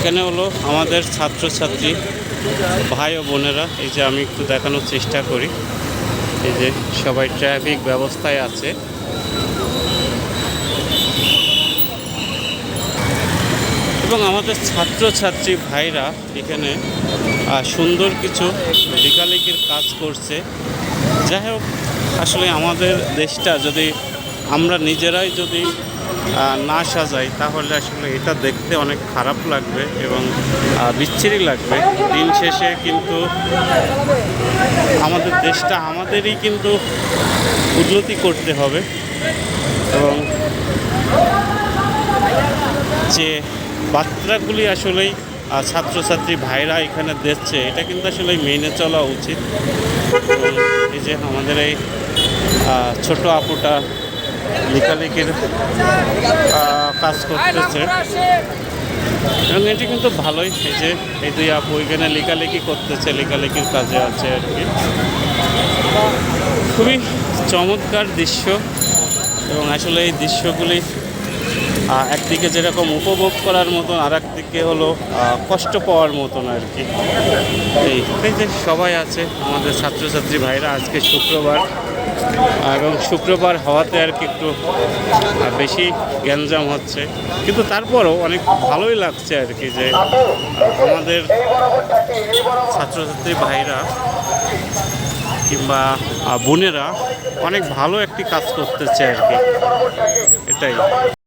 এখানে হলো আমাদের ছাত্রছাত্রী ভাই ও বোনেরা। এই যে আমি একটু দেখানোর চেষ্টা করি, এই যে সবাই ট্রাফিক ব্যবস্থায় আছে। এবং আমাদের ছাত্রছাত্রী ভাইরা এখানে সুন্দর কিছু লেখালেখির কাজ করছে। যাই হোক, আসলে আমাদের দেশটা যদি আমরা নিজেরাই যদি না সাজাই, তাহলে আসলে এটা দেখতে অনেক খারাপ লাগবে এবং বিচ্ছিরি লাগবে। দিন শেষে কিন্তু আমাদের দেশটা আমাদেরই কিন্তু উন্নতি করতে হবে এবং যে বার্তাগুলি আসলেই ছাত্রছাত্রী ভাইরা এখানে দিচ্ছে, এটা কিন্তু আসলে মেনে চলা উচিত। এই যে আমাদের এই ছোট আপুটা লেখালেখির কাজ করতেছে এবং এটি কিন্তু ভালোই। এই যে এই দুই আপু এখানে লেখালেখি করতেছে, লেখালেখির কাজে আছে আর কি। খুবই চমৎকার দৃশ্য এবং আসলে এই দৃশ্যগুলি একদিকে যেরকম উপভোগ করার মতন, আর একদিকে হলো কষ্ট পাওয়ার মতন আর কি। এই যে সবাই আছে আমাদের ছাত্রছাত্রী ভাইরা। আজকে শুক্রবার এবং শুক্রবার হওয়াতে আর কি একটু বেশি গ্যাঞ্জাম হচ্ছে, কিন্তু তারপরও অনেক ভালোই লাগছে আর কি যে আমাদের ছাত্রছাত্রী ভাইরা কিংবা বোনেরা অনেক ভালো একটি কাজ করতেছে আর কি, এটাই।